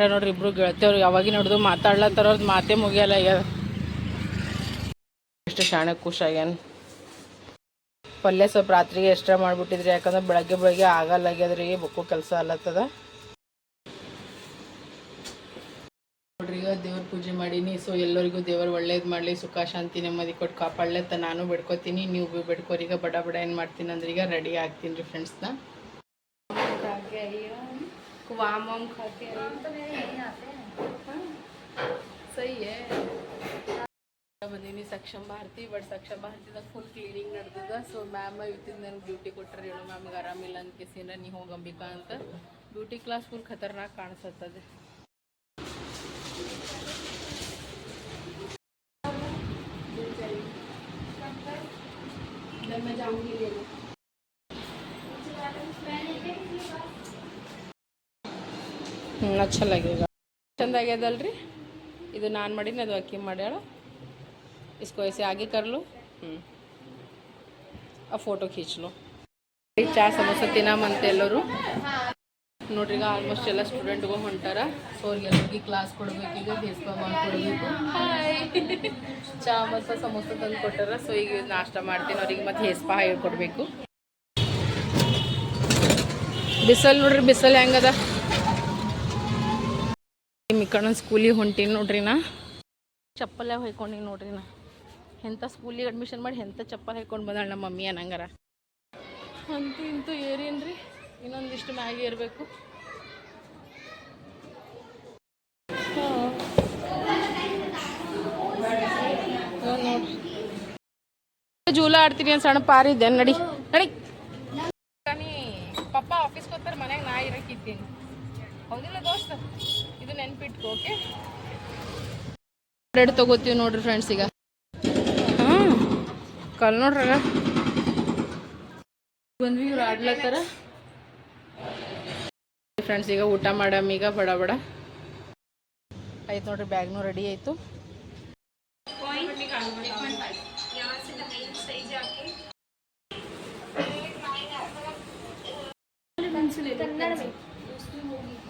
ನೋಡ್ರಿ ಇಬ್ರು ಗೆಳತಿಯವ್ರು ಯಾವಾಗಿನ ನೋಡಿದ್ರು ಮಾತಾಡ್ಲತ್ತಾರವ್ರದ್ದು ಮಾತೇ ಮುಗಿಯಲ್ಲ ಈಗ. ಎಷ್ಟು ಶಾಣೆ ಖುಷಿಯಾಗ್ಯಾನ. ಪಲ್ಯ ಸ್ವಲ್ಪ ರಾತ್ರಿಗೆ ಎಕ್ಸ್ಟ್ರಾ ಮಾಡಿಬಿಟ್ಟಿದ್ರಿ, ಯಾಕಂದ್ರೆ ಬೆಳಗ್ಗೆ ಆಗಲ್ಲಾಗ್ಯದ್ರಿ, ಬುಕ್ಕು ಕೆಲಸ ಅಲ್ಲತ್ತದ ನೋಡ್ರಿ. ಈಗ ದೇವ್ರ ಪೂಜೆ ಮಾಡೀನಿ. ಸೊ ಎಲ್ಲರಿಗೂ ದೇವರು ಒಳ್ಳೇದು ಮಾಡಲಿ, ಸುಖ ಶಾಂತಿ ನೆಮ್ಮದಿ ಕೊಟ್ಟು ಕಾಪಾಡಲತ್ತ ನಾನು ಬಿಡ್ಕೋತೀನಿ. ನೀವು ಭೀ ಬಿಡ್ಕೋರಿ. ಈಗ ಬಡ ಬಡ ಏನು ಮಾಡ್ತೀನಿ ಅಂದ್ರೆ ಈಗ ರೆಡಿ ಆಗ್ತೀನಿ ರೀ ಫ್ರೆಂಡ್ಸ್ನ. सही है. ಬಂದೀನಿ ಸಕ್ಷಮ ಭಾರತಿ. ಬಟ್ ಸಕ್ಷಮ ಭಾರತಿದಾಗ ಫುಲ್ ಕ್ಲೀನಿಂಗ್ ನಡೆದಿದೆ. ಸೊ ಮ್ಯಾಮ್ ಇವತ್ತಿನ ನನಗೆ ಡ್ಯೂಟಿ ಕೊಟ್ಟರೆ, ಹೇಳೋ ಮ್ಯಾಮ್ಗೆ ಆರಾಮಿಲ್ಲ ಅಂತ ಕೇಸಿನ ನೀ ಹೋಗಂಬಿಕಾ ಅಂತ. ಬ್ಯೂಟಿ ಕ್ಲಾಸ್ ಫುಲ್ ಖತರ್ನಾಕ್ ಕಾಣಿಸತ್ತದೆ. अच्छा लगेगा. ಚಂದ ಆಗ್ಯದಲ್ರಿ ಇದು. ನಾನು ಮಾಡೀನಿ, ಅದು ಅಕ್ಕಿ ಮಾಡ್ಯಾಳ. इसको ऐसे आगे कर लो. अब फोटो खींच लो. ಚಾ ಸಮೋಸ ತಿನ್ನಮಂತೆ ಎಲ್ಲರೂ ನೋಡ್ರಿ. ಈಗ ಆಲ್ಮೋಸ್ಟ್ ಎಲ್ಲ ಸ್ಟೂಡೆಂಟ್ಗಳು ಹೊಂಟಾರ. ಸೊ ಎಲ್ಲರಿಗೆ ಕ್ಲಾಸ್ ಕೊಡ್ಬೇಕು, ಈಗ ಬೇಸ್ಪ ಮಾಡಿಕೊಡ್ಬೇಕು. ಹಾಯ್. ಚಾ ಮತ್ತು ಸಮೋಸ ತಂದು ಕೊಟ್ಟಾರ. ಸೊ ಈಗ ನಾಷ್ಟ ಮಾಡ್ತೀನಿ. ಅವ್ರಿಗೆ ಮತ್ತೆ ಹೇಸ್ಪ ಹೇಳ್ಕೊಡ್ಬೇಕು. ಬಿಸಲ್ ನೋಡ್ರಿ, ಬಿಸಲ್ ಹೆಂಗದ. ಮಿಕ್ಕಣ್ಣ ಸ್ಕೂಲಿಗೆ ಹೊಂಟೀನಿ ನೋಡ್ರಿ. ನಾ ಚಪ್ಪಲ್ಲ ಹೊಯ್ಕೊಂಡಿನಿ ನೋಡ್ರಿ. ನಾ ಎಂಥ ಸ್ಕೂಲಿಗೆ ಅಡ್ಮಿಷನ್ ಮಾಡಿ ಎಂಥ ಚಪ್ಪಲ್ ಹಾಕ್ಕೊಂಡು ಬಂದಾಳ ನಮ್ಮ ಮಮ್ಮಿ ಅನ್ನಂಗಾರ. ಅಂತೂ ಇಂತೂ ಏರೇನ್ರಿ, ಇನ್ನೊಂದಿಷ್ಟು ಮ್ಯಾಗಿ ಇರಬೇಕು. ನೋಡ್ರಿ, ಜೂಲ ಆಡ್ತೀನಿ ಅಂತ ಸಣ್ಣ ಪಾರಿದ್ದೆ. ನಡಿ ನಡಿ. ಪಪ್ಪ ಆಫೀಸ್ಗೆ ಹೋಗ್ತಾರೆ, ಮನ್ಯಾಗ ನಾ ಇರಕ್ಕಿದ್ದೀನಿ. ಹೌದಿಲ್ಲ ದೋಸ್ತ? ಇದು ನೆನ್ಪಿಟ್ಕೋ. ಓಕೆ, ಬ್ರೆಡ್ ತೊಗೋತೀವಿ ನೋಡ್ರಿ ಫ್ರೆಂಡ್ಸ್. ಈಗ ಕಲ್ ನೋಡ್ರಾಗ ಬಂದ್ವಿ, ಇವ್ರು ಆಡ್ಲತ್ತಾರ ಫ್ರೆಂಡ್ಸ್. ಈಗ ಊಟ ಮಾಡಮ್ಮ. ಈಗ ಬಡ ಬಡ ಆಯ್ತು ನೋಡ್ರಿ. ಬ್ಯಾಗ್ನೂ ರೆಡಿ ಆಯಿತು.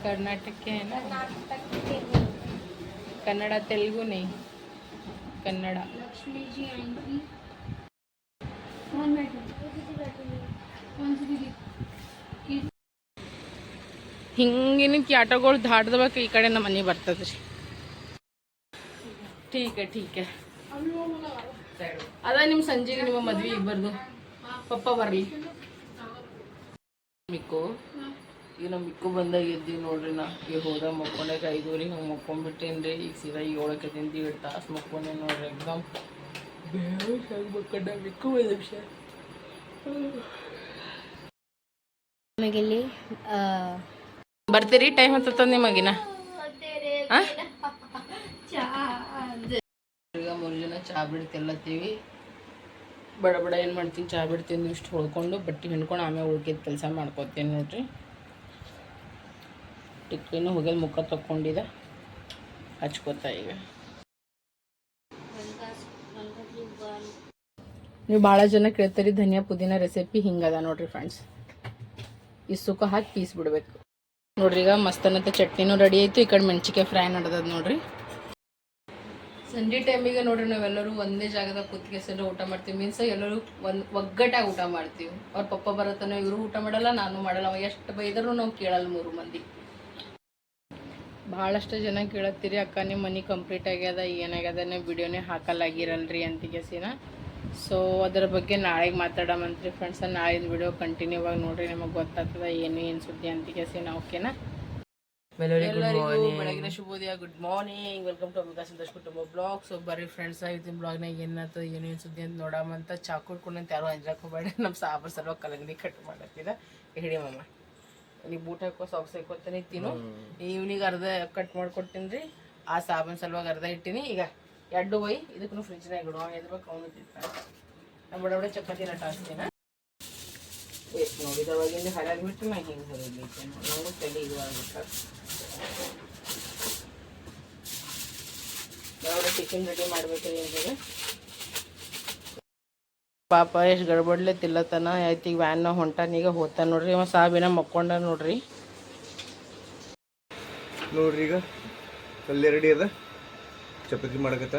कर्नाटक के है ना, कन्नड़ा तेलुगु नहीं, कन्नड़ा. लक्ष्मी जी आएंगी. ಹಿಂಗಿನ ಆಟೋಗಳು ದಾಟ್ದಬೇಕು, ಈ ಕಡೆ ನಮ್ಮ ಮನೆ ಬರ್ತದೆ ರೀ. ಟೀಕೆ ಅದ ನಿಮ್ಮ ಸಂಜೆಗೆ ನಿಮ್ಮ ಮದ್ವೆ ಇಬ್ಬರದು ಪಪ್ಪ ಬರಲಿ. ಮಿಕ್ಕು ಈಗ ನಮ್ಮ ಮಿಕ್ಕು ಬಂದಾಗ ಎದ್ದೀವಿ ನೋಡ್ರಿ. ನಾ ಈಗ ಹೋದ ಮಕ್ಕೊಂಡಾಗ 5:30 ಹಂಗೆ ಮಕ್ಕೊಂಡ್ಬಿಟ್ಟೇನು ರೀ. ಈಗ ಸೀದಾ 7ಕ್ಕೆ ತಿಂದು 2 ತಾಸು ಮಕ್ಕೊಂಡೆ ನೋಡ್ರಿ. ಎಕ್ದಮ್ ಬೇಗ ಮಕ್ಕೊಂಡ ಮಿಕ್ಕು 5 ನಿಮಿಷ. ನಮಗಿಲ್ಲಿ ಬರ್ತೀರಿ? ಟೈಮ್ ಹತ್ತದ ನಿಮಗಿನ. ಈಗ 3 ಜನ ಚಹಾ ಬಿಡ್ತಿಲ್ಲತ್ತೀವಿ. ಬಡ ಬಡ ಏನು ಮಾಡ್ತೀನಿ, ಚಹಾ ಬಿಡ್ತೀನಿ ಇಷ್ಟು ಹೊಳ್ಕೊಂಡು ಬಟ್ಟೆ ಹಿಂಡ್ಕೊಂಡು ಆಮೇಲೆ ಉಳ್ಕಿದ ಕೆಲಸ ಮಾಡ್ಕೊತೀನಿ ನೋಡ್ರಿ. ಟಿಕ್ಲಿನೂ ಹೋಗ್ಯದ, ಮುಖ ತಕ್ಕೊಂಡಿದ್ದ ಹಚ್ಕೋತಾ. ಈಗ ನೀವು ಭಾಳ ಜನ ಕೇಳ್ತೀರಿ ಧನಿಯಾ ಪುದೀನ ರೆಸಿಪಿ. ಹಿಂಗದ ನೋಡ್ರಿ ಫ್ರೆಂಡ್ಸ್. ಇಷ್ಟುಕ್ಕ ಹಾಕಿ ಪೀಸ್ ಬಿಡ್ಬೇಕು ನೋಡ್ರಿ. ಈಗ ಮಸ್ತನಂತ ಚಟ್ನಿನೂ ರೆಡಿ ಆಯಿತು. ಈ ಕಡೆ ಮೆಣಸಿಕಾಯಿ ಫ್ರೈ ನಡೆದದ ನೋಡ್ರಿ. ಸಂಜೆ ಟೈಮಿಗೆ ನೋಡ್ರಿ ನಾವೆಲ್ಲರೂ ಒಂದೇ ಜಾಗದಾಗ ಕೂತ್ಕೆಸಂದ್ರೆ ಊಟ ಮಾಡ್ತೀವಿ. ಮೀನ್ಸ್ ಎಲ್ಲರೂ ಒಗ್ಗಟ್ಟಾಗಿ ಊಟ ಮಾಡ್ತೀವಿ. ಅವ್ರ ಪಪ್ಪ ಬರತ್ತಾನೆ, ಇವರು ಊಟ ಮಾಡಲ್ಲ, ನಾನು ಮಾಡಲ್ಲ. ಅವ ಎಷ್ಟು ಬೈದರೂ ನಾವು ಕೇಳಲ್ಲ 3 ಮಂದಿ. ಭಾಳಷ್ಟು ಜನ ಕೇಳತ್ತೀರಿ, ಅಕ್ಕ ನಿಮ್ಮ ಮನೆ ಕಂಪ್ಲೀಟ್ ಆಗ್ಯದ, ಏನಾಗ್ಯದ, ನೀವು ವಿಡಿಯೋನೇ ಹಾಕಲ್ಲಾಗಿರಲ್ರಿ ಅಂತಿಗೆಸಿನ. ಸೊ ಅದರ ಬಗ್ಗೆ ನಾಳೆಗೆ ಮಾತಾಡೋಮಂತ್ರಿ ಫ್ರೆಂಡ್ಸ್. ನಾಳಿನ ವಿಡಿಯೋ ಕಂಟಿನ್ಯೂ ಆಗಿ ನೋಡ್ರಿ, ನಿಮಗೆ ಗೊತ್ತಾಗ್ತದ ಏನು ಸುದ್ದಿ ಅಂತಿಗೆಸಿನ. ಓಕೆನಾ? ಎಲ್ಲರಿಗೂ ಬೆಳಗಿನ ಶುಭೋದಯ. Good morning. Welcome to Amika Santosh ಕುಟುಂಬ ಬ್ಲಾಗ್. ಸೊ ಬರ್ರಿ ಫ್ರೆಂಡ್ಸ್, ಇವತ್ತಿನ ಬ್ಲಾಗ್ನಾಗ ಏನಾಯ್ತು ಏನೇನು ಸುದ್ದಿ ಅಂತ ನೋಡಾಮಂತ. ಚಾಕುಡ್ಕೊಂಡಂತ ಯಾರು ಅಂಜಾಕ್ ಹೋಗ್ಬೇಡಿ. ನಮ್ಮ ಸಾಬ್ರ ಸಲುವಾಗಿ ಕಲಂಗಡಿ ಕಟ್ ಮಾಡತ್ತಿದ. ಹಿಡಿ ಮಮ್ಮ, ನೀವು ಬೂಟ್ ಹಾಕೋ ಸಾಕ್ಸ್ ಹಾಕೋತಾನೆ ಇತ್ತೀನು. ಇವ್ನಿಗೆ ಅರ್ಧ ಕಟ್ ಮಾಡ್ಕೊಡ್ತೀನಿ ರೀ. ಆ ಸಾಬನ್ ಸಲುವಾಗಿ ಅರ್ಧ ಇಟ್ಟಿನಿ. ಈಗ 2 ಒಯ್ ಇದಕ್ಕೂ ಫ್ರಿಜ್ನಾಗ ಇಡುವ. ಎದ್ಬೇಕು ಅವನು ತಿಂತಾನೆ. ನಮ್ಮ ಬಡ ಬಡ ಚಪಾತಿ ನಟ ಹಾಕ್ತೀನ. ನೋಡಿದವಾಗಿಂದ ಹರಿಯಾಗಿ ಬಿಟ್ಟು ನಾ ಹಿಂಗೆ ಹೊರಬೇಕು. ನಂಗೂ ತಲೆ ಇದು ಆಗ್ಬೇಕು. ಯಾವ ಟಿಫಿನ್ ರೆಡಿ ಮಾಡ್ಬೇಕ್ರಿ ಅಂದಾಗ ಪಾಪ ಎಷ್ಟು ಗಡ್ಬಡ್ಲೆ ತಿಲ್ಲತನ. ಆಯ್ತು ಈಗ ವ್ಯಾನ್ನ ಹೊಂಟಾನ. ಈಗ ಹೋಗ್ತಾನೆ ನೋಡ್ರಿ. ಅವ ಸಾಬಿನ ಮಕ್ಕೊಂಡ ನೋಡ್ರಿ. ನೋಡ್ರಿ ಈಗ ಪಲ್ಯ ರೆಡಿ ಅದ, ಚಪಾತಿ ಮಾಡಕತ್ತ.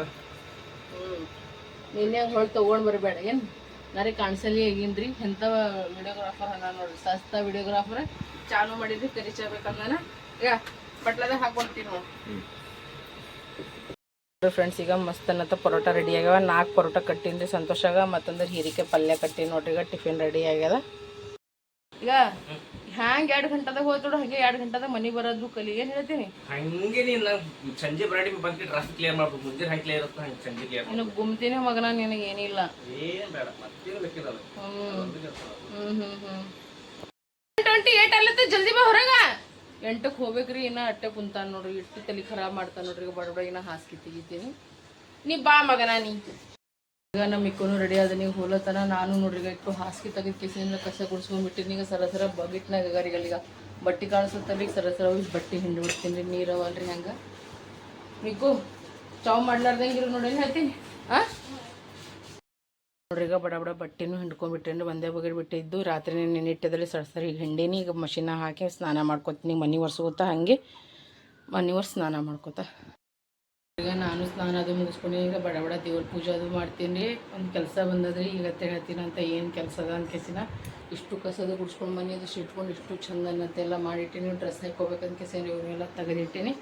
ನಿನ್ನೆ ಹೊಳ್ ತೊಗೊಂಡು ಬರಬೇಡ ಏನು ನಾರೇ ಕಾಣಿಸಲಿ ಈಗಿನ್ರಿ ಎಂಥ ವಿಡಿಯೋಗ್ರಾಫರ್ ಅನ್ನ ನೋಡ್ರಿ, ಸಸ್ತಾ ವಿಡಿಯೋಗ್ರಾಫರ್ ಚಾಲು ಮಾಡಿದ್ರಿ ಕರಿಚಬೇಕಂದಾನ. ಈಗ ಬಟ್ಲದಾಗ ಹಾಕೊಳ್ತೀನಿ ನೋಡಿ ಫ್ರೆಂಡ್ಸ್. ಈಗ ಮಸ್ತ್ ಅನ್ನತ್ತ ಪರೋಟ ರೆಡಿ ಆಗ್ಯಾವ. 4 ಪರೋಟ ಕಟ್ಟಿನ್ರಿ ಸಂತೋಷಾಗ, ಮತ್ತೊಂದ್ರೆ ಹೀರಿಕಾಯಿ ಪಲ್ಯ ಕಟ್ಟಿನಿ ನೋಡ್ರಿ. ಈಗ ಟಿಫಿನ್ ರೆಡಿ ಆಗ್ಯದ. ಈಗ ಹ್ಯಾಂಗೆ 2 ಗಂಟೆದಾಗ ಹೋಗ್ತೋಡು ಹಾಗೆ 2 ಗಂಟೆದಾಗ ಮನೆಗೆ ಬರೋದು ಕಲಿ. ಏನು ಹೇಳ್ತೀನಿ ಹಂಗೆ ನೀನು ಸಂಜೆ ಬರಾಡಿ ಬಂದು ಟ್ರಾಫಿಕ್ ಕ್ಲಿಯರ್ ಮಾಡ್ಬೇಕು. ಮುಂಜಾನೆ ಹಂಗೆ ಕ್ಲಿಯರ್ ಇರುತ್ತೆ, ಹಂಗೆ ಸಂಜೆ ಕ್ಲಿಯರ್ ಇನ್ನು ಗುಮ್ತೀನಿ ಮಗನ, ನಿನಗೆ ಏನಿಲ್ಲ. ಏನು ಬೇಡ ಮತ್ತೇನು ಬೇಕಿರಲ್ಲ. 28 ಅಲ್ಲತ್ತ, ಜಲ್ದಿ ಬಾ ಹೊರಗ. 8ಕ್ಕೆ ಹೋಗ್ಬೇಕ್ರಿ. ಇನ್ನ ಅಟ್ಟೆ ಕುಂತಾನ ನೋಡ್ರಿ, ಇಟ್ಟು ತಲೆ ಖರಾಬ್ ಮಾಡ್ತಾನ ನೋಡ್ರಿ. ಈಗ ಬಡಬಡ ಇನ್ನ ಹಾಸಿಗೆ ತೆಗಿತೀನಿ. ನೀ ಬಾ ಮಗನ ನೀ. ಈಗ ನಮ್ಮ ಇಕ್ಕೂ ರೆಡಿ ಆದ, ನೀವು ಹೋಲತನ ನಾನು ನೋಡ್ರಿ ಈಗ ಇಟ್ಟು ಹಾಸಿಗೆ ತೆಗೆದು ಕಿಸಿನಿಂದ ಕಸ ಗುಡಿಸ್ಕೊಂಡ್ಬಿಟ್ಟಿನಿ. ಈಗ ಸರ ಬಗಿಟ್ನಾಗ ಈಗ ಬಟ್ಟೆ ಕಾಣಿಸುತ್ತಲ್ಲ, ಈಗ ಸರ ಬಟ್ಟೆ ಹಿಂಡಿ ಬಿಡ್ತೀನಿ ರೀ. ನೀರು ಅವಲ್ರಿ ಹಂಗೆ ಮಿಕ್ಕು ಚಾವ್ ಮಾಡ್ಲಾರ್ದಂಗೆ ಇರು ನೋಡಿ ಹೇಳ್ತೀನಿ. ನೋಡ್ರಿ ಈಗ ಬಡ ಬಟ್ಟೆನೂ ಹಿಂಡ್ಕೊಂಡ್ಬಿಟ್ಟೇನ್ರಿ. ಒಂದೇ ಬಗೆಟ್ ಬಿಟ್ಟಿದ್ದು ರಾತ್ರಿ ನೆನಿಟ್ಟದಲ್ಲಿ ಸರಿ ಈಗ ಹಿಂಡೀನಿ. ಈಗ ಮಷಿನ ಹಾಕಿ ಸ್ನಾನ ಮಾಡ್ಕೊತೀನಿ. ಮನೆ ಒರೆಸ್ಕೋತಾ ಹಾಗೆ ಮನೆ ಒರೆಸಿ ಸ್ನಾನ ಮಾಡ್ಕೋತಾ. ಈಗ ನಾನು ಸ್ನಾನ ಅದು ಮುಗಿಸ್ಕೊಂಡು ಈಗ ಬಡ ದೇವ್ರ ಪೂಜೆ ಅದು ಮಾಡ್ತೀನಿ ರೀ. ಒಂದು ಕೆಲಸ ಬಂದದ್ರಿ, ಈಗ ಹೇಳ್ತೀನಿ ಅಂತ. ಏನು ಕೆಲಸ ಅದ ಅನ್ಕೆಸಿನ ಇಷ್ಟು ಕಸದು ಗುಡ್ಸ್ಕೊಂಡು ಮನೆ ಅದು ಇಟ್ಕೊಂಡು ಇಷ್ಟು ಚಂದ ಅನ್ನತ್ತೆಲ್ಲ ಮಾಡಿಟ್ಟಿನಿ. ಡ್ರೆಸ್ ಹಾಕೋಬೇಕಂತ ಕೆಸಿನ ಇವನ್ನೆಲ್ಲ ತೆಗೆದಿಟ್ಟಿನಿ.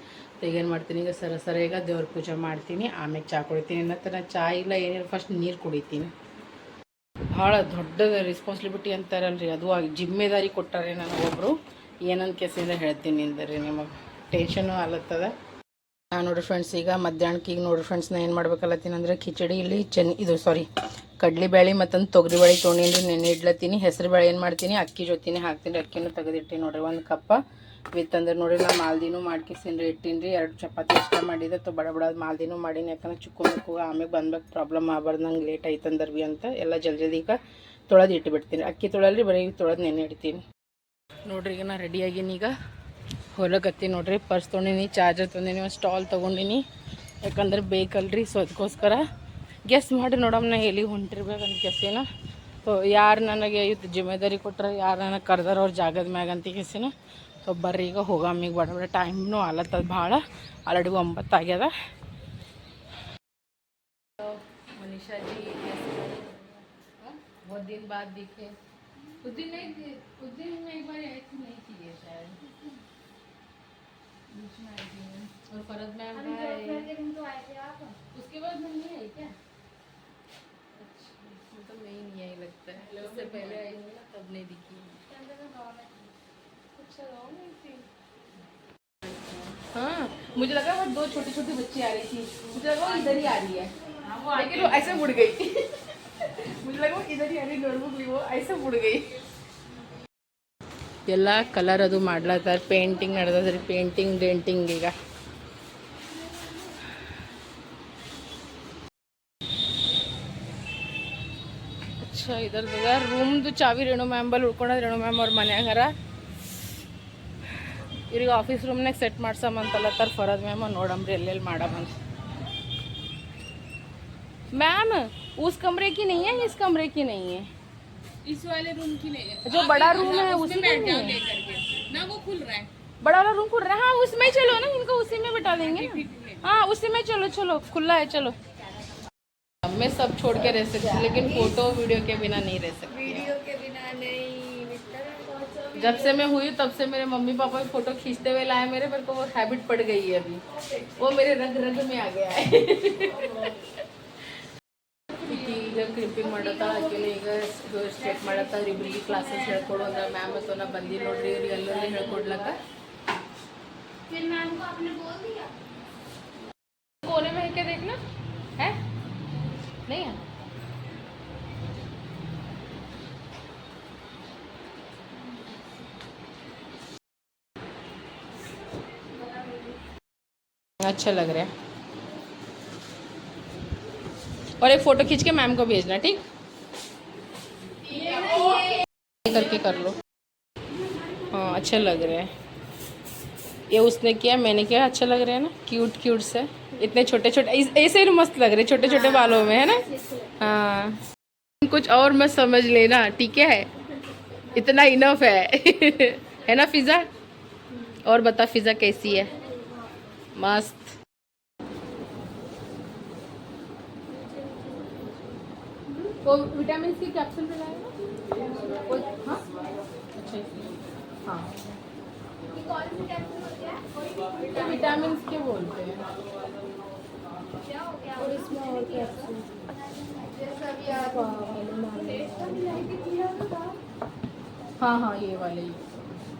ಏನು ಮಾಡ್ತೀನಿ ಈಗ ಸರ ಈಗ ದೇವ್ರ ಪೂಜೆ ಮಾಡ್ತೀನಿ, ಆಮೇಲೆ ಚಹಾ ಕುಡಿತೀನಿ. ಇನ್ನತ್ತ ನಾನು ಚಹಾ ಇಲ್ಲ ಏನಿಲ್ಲ, ಫಸ್ಟ್ ನೀರು ಕುಡಿತೀನಿ. ಭಾಳ ದೊಡ್ಡ ರೆಸ್ಪಾನ್ಸಿಬಿಲಿಟಿ ಅಂತಾರಲ್ರಿ, ಅದು ಜಿಮ್ಮೆದಾರಿ ಕೊಟ್ಟಾರೆ ನನಗೊಬ್ಬರು. ಏನಂತ ಕೆಸಿಂದ ಹೇಳ್ತೀನಿ ಅಂದರೆ ನಿಮಗೆ ಟೆನ್ಷನು ಆಲತ್ತದ. ನೋಡಿರಿ ಫ್ರೆಂಡ್ಸ್, ಈಗ ಮಧ್ಯಾಹ್ನಕ್ಕೆ ಈಗ ನೋಡಿರಿ ಫ್ರೆಂಡ್ಸ್, ನಾನು ಏನು ಮಾಡ್ಬೇಕಲ್ಲತ್ತೀನಿ ಅಂದರೆ ಖಿಚಡಿ ಇಲ್ಲಿ ಕಡ್ಲಿಬೇಳೆ ಮತ್ತೊಂದು ತೊಗರಿಬೇಳೆ ತೊಗೊಂಡಿನಿ. ನೆನೆ ಇಡ್ಲತ್ತೀನಿ. ಹೆಸರು ಬೇಳೆ ಏನು ಮಾಡ್ತೀನಿ ಅಕ್ಕಿ ಜೊತೆನೇ ಹಾಕ್ತೀನಿ. ಅಕ್ಕಿನೂ ತೆಗೆದಿಟ್ಟಿನಿ ನೋಡಿರಿ 1 ಕಪ್ಪ ವಿತ್ ಅಂದ್ರೆ ನೋಡಿ. ನಾನು ಮಾಲ್ದಿನೂ ಮಾಡ್ಕಿಸಿನ್ರಿ ಇಟ್ಟಿನಿ ರೀ. 2 ಚಪಾತಿ ಇಷ್ಟ ಮಾಡಿದೆ ಬಡ ಮಾಲ್ದಿನೂ ಮಾಡೀನಿ. ಯಾಕಂದ್ರೆ ಚಿಕ್ಕೋಬೇಕು ಆಮೇಲೆ ಬಂದ್ಬೇಕು ಪ್ರಾಬ್ಲಮ್ ಆಗ್ಬಾರ್ದು, ನಂಗೆ ಲೇಟ್ ಆಯ್ತು ಅಂದ್ರೆ ಭೀ ಅಂತ ಎಲ್ಲ ಜಲ್ದಿ ಈಗ ತೊಳೆದು ಇಟ್ಟುಬಿಡ್ತೀನಿ. ಅಕ್ಕಿ ತೊಳಲ್ರಿ, ಬರೀ ತೊಳೆದು ನೆನೆ ಇಡ್ತೀನಿ ನೋಡ್ರಿ. ಈಗ ನಾನು ರೆಡಿಯಾಗೀನಿ. ಈಗ ಹೊಲಗತ್ತಿ ನೋಡ್ರಿ. ಪರ್ಸ್ ತೊಗೊಂಡಿನಿ, ಚಾರ್ಜರ್ ತೊಗೊಂಡಿನಿ, ಒಂದು ಸ್ಟಾಲ್ ತೊಗೊಂಡಿನಿ. ಯಾಕಂದ್ರೆ ಬೇಕಲ್ರಿ, ಸೊ ಅದಕ್ಕೋಸ್ಕರ ಗೆಸ್ ಮಾಡಿ ನೋಡಮ್ಮ ನಾ ಎಲ್ಲಿಗೆ ಹೊಂಟಿರ್ಬೇಕಂತ ಕೆಸಿನ. ಸೊ ಯಾರು ನನಗೆ ಇವತ್ತು ಜಿಮ್ಮೆದಾರಿ ಕೊಟ್ಟರೆ, ಯಾರು ನನಗೆ ಕರೆದಾರ ಅವ್ರ ಜಾಗದ ಮ್ಯಾಗ ಅಂತ ಕೆಸಿನ. ಸೊ ಬರ್ರಿ ಈಗ ಹೋಗಮ್ಮಿಗೆ ಬಡ ಟೈಮ್ನೂ ಆಲತ್ತದ ಭಾಳ. ಆಲ್ರೆಡಿ 9 ಆಗ್ಯದ. मनीषा जी बहुत दिन बाद दिखे। उस दिन में एक बार आई थी, नहीं थी ये शायद, बीच में आई थी। और फरद मैम उसके बाद मैं नहीं आई क्या? अच्छा, मतलब नहीं आई लगता है। उससे पहले आई हूँ ना, तब नहीं दिखी। अच्छा हाँ, मुझे लगा वो 2 छोटी छोटी बच्ची आ रही थी, मुझे लगा वो इधर ही आ रही है, लेकिन वो ऐसे मुड़ गई। मुझे लगा वो इधर ही आ रही नोटबुक ली, वो ऐसे मुड़ गई। ಎಲ್ಲ ಕಲರ್ ಅದು ಮಾಡ್ಲತ್ತಾರ. ಪೇಂಟಿಂಗ್ ನಡೆದದ್ರಿ, ಪೇಂಟಿಂಗ್ ಡೆಂಟಿಂಗ್. ಈಗ अच्छा इधर ರೂಮ್ದು ಚಾವಿ ರೇಣು ಮ್ಯಾಮ್ ಬಲ್ಲಿ ಉಳ್ಕೊಂಡ್ರೆ ರೇಣು ಮ್ಯಾಮ್ ಅವ್ರ ಮನ್ಯಾಗಾರ. ಇವ್ರಿಗೆ ಆಫೀಸ್ ರೂಮ್ನಾಗ ಸೆಟ್ ಮಾಡ್ಸಮ್ಮಂತಲ್ಲತ್ತಾರ ಫರದ್ ಮ್ಯಾಮ್. ನೋಡಮ್ರಿ ಎಲ್ಲೆಲ್ಲಿ ಮಾಡಮ್ಮಂತ. मैम उस कमरे की नहीं है, इस कमरे की नहीं है, इस वाले रूम की नहीं है। जो बड़ा रूम है उसी में जाओ लेकर के ना, वो खुल रहा है। बड़ा वाला रूम खुल रहा है। हाँ उसमें चलो ना, इनको उसी में बिठा देंगे ना। हाँ उसी में चलो, चलो खुला है चलो। मैं सब छोड़ के रह सकती, लेकिन फोटो वीडियो के बिना नहीं रह सकती। वीडियो के बिना नहीं। जब से मैं हुई तब से मेरे मम्मी पापा भी फोटो खींचते हुए लाए मेरे को वो हैबिट पड़ गई है अभी, वो मेरे रग रग में आ गया है। ಈಗ ಕ್ಲಿಪ್ಪಿಂಗ್ ಮಾಡತ್ತ, ಆಕೆನ ಈಗ ಸ್ಟ್ರೇಟ್ ಮಾಡತ್ತ. ಇಬ್ಬರಿಗೆ ಕ್ಲಾಸಸ್ ಹೇಳ್ಕೊಡು ಅಂದ್ರೆ ಮ್ಯಾಮ್ ಅಥವಾ ನಾ ಬಂದಿ ನೋಡ್ರಿ ಇವ್ರಿಗೆ ಎಲ್ಲರೂ ಹೇಳ್ಕೊಡ್ಲಕ್ಕ. कोने में है क्या देखना है? नहीं है। अच्छा लग रहा है। और एक फ़ोटो खींच के मैम को भेजना, ठीक? करके कर लो। हाँ अच्छा लग रहा है। ये उसने किया, मैंने किया, अच्छा लग रहा है ना, क्यूट क्यूट से। इतने छोटे छोटे ऐसे ही मस्त लग रहे, छोटे छोटे बालों में, है ना? हाँ कुछ और मत समझ लेना, ठीक है? इतना इनफ है। है ना फिज़ा? और बता फिज़ा कैसी है? मस्त. वो विटामिन की कैप्सूल भी लाएगा वो. हाँ अच्छा हाँ ये विटामिन के बोलते हैं. और इसमें और कैप्सूल हाँ हाँ ये वाले ही.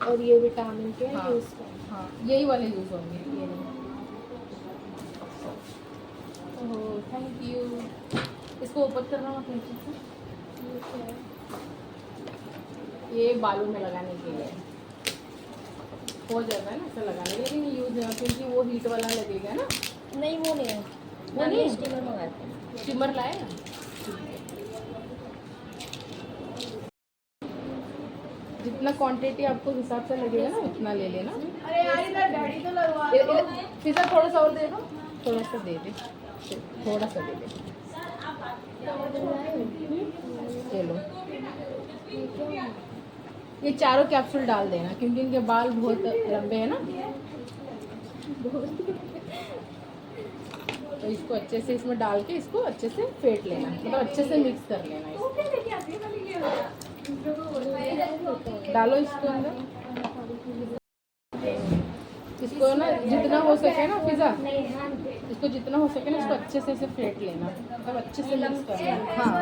और ये विटामिन के हाँ यूज कर. हाँ यही वाले यूज़ होंगे ये. Oh thank you. इसको ओपन करना मत नीचे से. ये बालों में लगाने के लिए हो जाता है ना ऐसा लगाने, लेकिन यूज नहीं क्योंकि वो हीट वाला लगेगा ना. नहीं वो नहीं है, वो नहीं स्टीमर मंगाते हैं. स्टीमर लाए ना. जितना क्वांटिटी आपको हिसाब से लगेगा ना उतना ले लेना. अरे यार इधर गाड़ी तो लगवा फिर थोड़ा सा और दे दो. थोड़ा सा दे दे. थोड़ा सा दे दे. ये लो. ये चारों कैप्सूल डाल देना क्योंकि इनके बाल बहुत लंबे हैं ना. तो इसको अच्छे से इसमें डाल के इसको अच्छे से फेंट लेना, मतलब अच्छे से मिक्स कर लेना इसको. डालो इसको अंदर. इसको ना जितना हो सके ना फिजा, इसको जितना हो सके ना इसको अच्छे से इसे फेंट लेना, मतलब अच्छे से मिक्स कर लेना. हाँ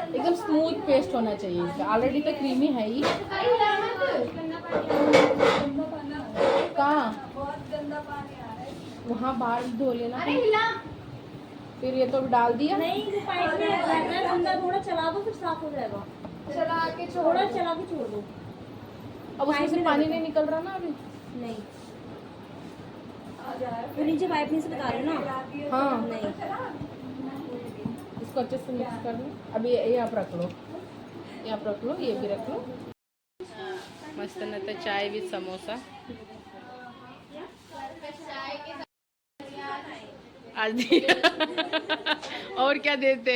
एकदम स्मूथ पेस्ट होना चाहिए इसका. ऑलरेडी तो क्रीमी है ही. कहाँ वहाँ बाहर धो लेना. फिर ये तो डाल दिया. नहीं वो पाइप में रहना ठंडा, थोड़ा चला दो फिर साफ हो जाएगा. चला के थोड़ा चला के छोड़ दो. अब उसमें से पानी नहीं निकल रहा ना अभी. नहीं तो नीचे पाइप में से बता रहे हो ना. हाँ नहीं इसको अच्छे से मिक्स कर लो. अभी ये आप रख लो, ये आप रख लो, ये भी रख लो. मस्त ना तो चाय विद समोसा. आज और क्या देते.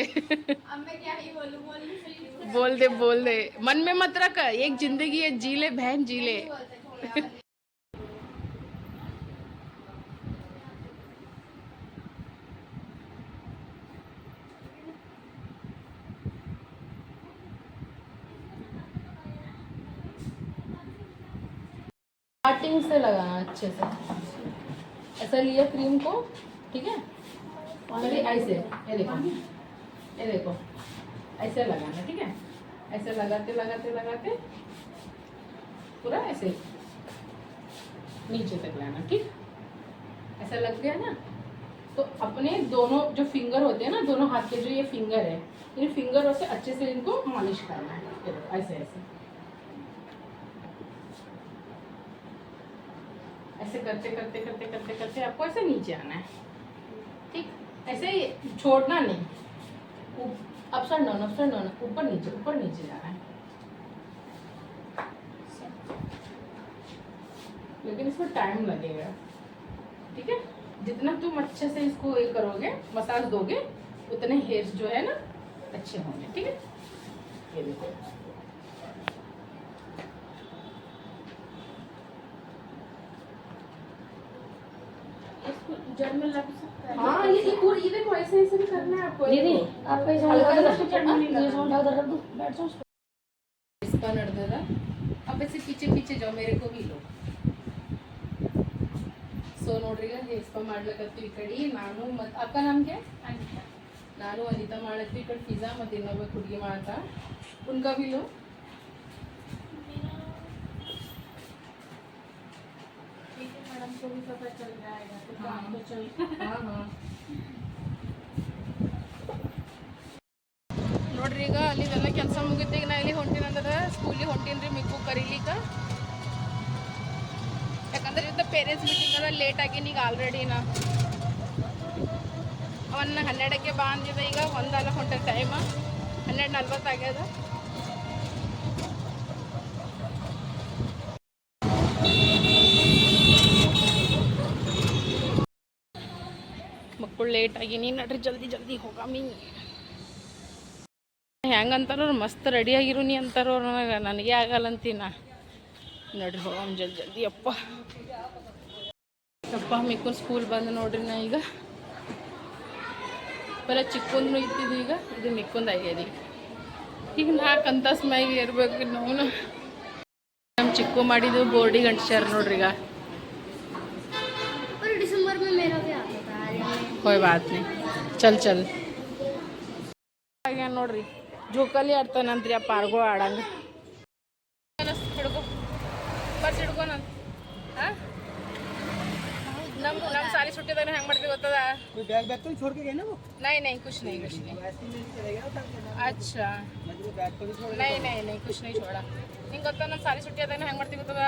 बोल दे मन में मत रख. एक जिंदगी है, जी ले बहन जी ले. स्टार्टिंग से लगाना अच्छे से. ऐसा लिया क्रीम को, ठीक है. पहले ऐसे ये देखो ऐसे लगाना, ठीक है. ऐसे लगाते लगाते लगाते पूरा ऐसे नीचे तक लाना, ठीक. ऐसा लग गया ना तो अपने दोनों जो फिंगर होते हैं ना, दोनों हाथ के जो ये फिंगर है, इन फिंगरों से अच्छे से इनको मालिश करना है. ऐसे ऐसे ऐसे करते करते करते करते करते आपको ऐसे नीचे आना है, ठीक. ऐसे ही छोड़ना नहीं. अपसाइड डाउन ऊपर नीचे जाना है. लेकिन इसमें टाइम लगेगा, ठीक है. जितना तुम अच्छे से इसको ये करोगे, मसाज दोगे, उतने हेयर्स जो है ना अच्छे होंगे, ठीक है. ये देखो जड़ में लग सकता है. हाँ ये पूरी ये देखो ऐसे ऐसे भी करना है आपको. दीदी आपका इस रख दो. बैठ जाओ. इसका नर्ददा अब ऐसे पीछे पीछे जाओ, मेरे को भी लो. सो ನೋಡ್ರಿಗ ಹೇಸ್ಪ ಮಾಡ್ಲಕತ್ತಿ ಈ ಕಡೆ ನಾನು ಮತ್ತು ಅಕ್ಕ नाम क्या अनीता. ನಾನು अनीता ಮಾಡತ್ತಿ ಈ ಕಡೆ ಪಿಜ್ಜಾ ಮತ್ತು ಇನ್ನೊಬ್ಬ ಹುಡುಗಿ ಮಾಡ್ತಾ. उनका भी लो. मैडम को भी पता चल जाएगा तो काम तो चल. हाँ हाँ ನೋಡ್ರಿ ಈಗ ಅಲ್ಲಿದೆಲ್ಲ ಕೆಲಸ ಮುಗಿತು. ಈಗ ನಾ ಇಲ್ಲಿ ಹೊಂಟಿನಂದ್ರೆ ಸ್ಕೂಲಿಗೆ ಹೊಂಟೀನಿ ಮಿಕ್ಕು ಕರೀಲಿಕ್ಕ. ಯಾಕಂದ್ರೆ ಇದು ಪೇರೆಂಟ್ಸ್ ಮೀಟಿಂಗ್ ಅದ, ಲೇಟ್ ಆಗೀನಿ ಈಗ ಆಲ್ರೆಡಿ. ನಾ ಅವನ್ನ 12ಕ್ಕೆ ಬಾ ಅಂದಿದ್ದೆ, ಈಗ 1 ಹೊಂಟ ಟೈಮ್ 12:40 ಆಗ್ಯದ. ಮಕ್ಕಳು ಲೇಟ್ ಆಗೀನಿ ನಡ್ರಿ, ಜಲ್ದಿ ಜಲ್ದಿ ಹೋಗಾಮಿ. ಹೆಂಗಂತಾರ ಮಸ್ತ್ ರೆಡಿ ಆಗಿರು ನೀ ಅಂತಾರ ನನಗೆ ಆಗಲ್ಲ ಅಂತೀನ. ನಡ್ರಿ ಹೋಗಾಮ ಜಲ್ದಿ ಜಲ್ದಿ. ಅಪ್ಪ ಅಪ್ಪ ಮಿಕ್ಕೂನ್ ಸ್ಕೂಲ್ ಬಂದು ನೋಡ್ರಿ ನಾ ಈಗ ಬರ ಚಿಕ್ಕೊಂದು ಇತ್ತಿದ್ದು ಈಗ ಇದು ಮಿಕ್ಕೊಂದು ಆಗ್ಯದ ಈಗ 4 ಅಂತಾಸು ಮ್ಯಾಗೆ ಇರ್ಬೇಕು ನಾವು ನಮ್ಮ ಚಿಕ್ಕು ಮಾಡಿದ್ದು ಬೋರ್ಡಿಗೆ ಅಂಟಿಸ್ಯಾರ ನೋಡ್ರಿ ಈಗ दिसंबर में मेरा भी आता था कोई बात नहीं चल चल ಆಗ್ಯಾನ ನೋಡ್ರಿ ಜೋಕಾಲಿ ಆಡ್ತಾನಂತ್ರಿ ಆ ಪಾರ್ಗೋ ಆಡಂಗ ಹಿಡ್ಕೊ ಬರ್ಸ್ ಹಿಡ್ಕೊ ನಾನು ನಮ್ಮ ಸಾಲಿ ಸುಟ್ಟಿದಾಗ ಹೆಂಗೆ ಮಾಡ್ತೀವಿ ಗೊತ್ತದ बैग बैग तो छोड़ के गए ना वो नहीं नहीं कुछ नहीं अच्छा बैग तो भी छोड़ नहीं कुछ नहीं छोड़ा ನಿಂಗೆ ಗೊತ್ತಾ ನಮ್ಮ ಸಾಲಿ ಸುಟ್ಟಿದಾಗ ಹೆಂಗೆ ಮಾಡ್ತೀವಿ ಗೊತ್ತದ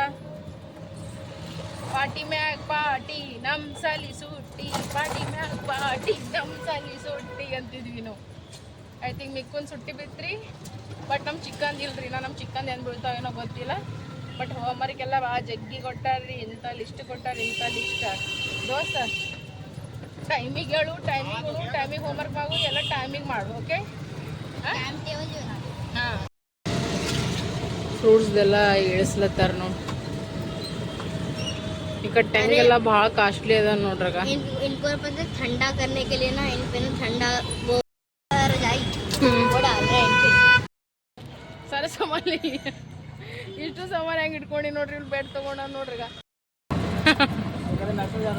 ಪಾರ್ಟಿ ಮ್ಯಾಗ್ ಪಾರ್ಟಿ ನಮ್ಮ ಸಾಲಿ ಸುಟ್ಟಿ ಪಾರ್ಟಿ ಮ್ಯಾಗ್ ಪಾರ್ಟಿ ನಮ್ಮ ಸಾಲಿ ಸುಟ್ಟಿ ಅಂತಿದ್ವಿ ನಾವು ಐ ಥಿಂಕ್ ಮಿಕ್ಕೊಂದು ಸುಟ್ಟಿ ಬಿತ್ರಿ ಬಟ್ ನಮ್ಮ ಚಿಕ್ಕಂದು ಇಲ್ರಿ ನಮ್ಮ ಚಿಕ್ಕಂದು ಏನು ಬೀಳ್ತಾವೇನೋ ಗೊತ್ತಿಲ್ಲ ಬಟ್ ಹೋಮ್ವರ್ಕೆಲ್ಲ ಭಾಳ ಜಗ್ಗಿ ಕೊಟ್ಟಾರ್ರಿ ಇಂಥ ಲಿಸ್ಟ್ ಕೊಟ್ಟಾರ ಇಂಥ ಲಿಸ್ಟ್ ದೋಸ್ತ ಟೈಮಿಗೆ ಹೇಳು ಟೈಮಿಗೆ ಹೋಮ್ವರ್ಕ್ ಮಾಡು ಎಲ್ಲ ಟೈಮಿಗೆ ಮಾಡು ಓಕೆ ಹಾಂ ಫ್ರೂಟ್ಸ್ದೆಲ್ಲ ಇಳಿಸ್ಲತ್ತಾರ ನೋಡಿ ಈ ಕಡೆ ಟೈಮಿಗೆಲ್ಲ ಭಾಳ ಕಾಸ್ಟ್ಲಿ ಅದ ನೋಡ್ರಾಗ इनको पता है ठंडा करने के लिए ना इन पे ना ठंडा वो रजाई वो डाल रहे हैं इन पे ಸಾರೆ ಸಾಮಾನ್ ಇಷ್ಟು ಸಾಮಾನು ಹೆಂಗೆ ಇಟ್ಕೊಂಡು ನೋಡ್ರಿ ಇಲ್ಲಿ ಬೆಡ್ ತೊಗೊಂಡ ನೋಡ್ರಿಗ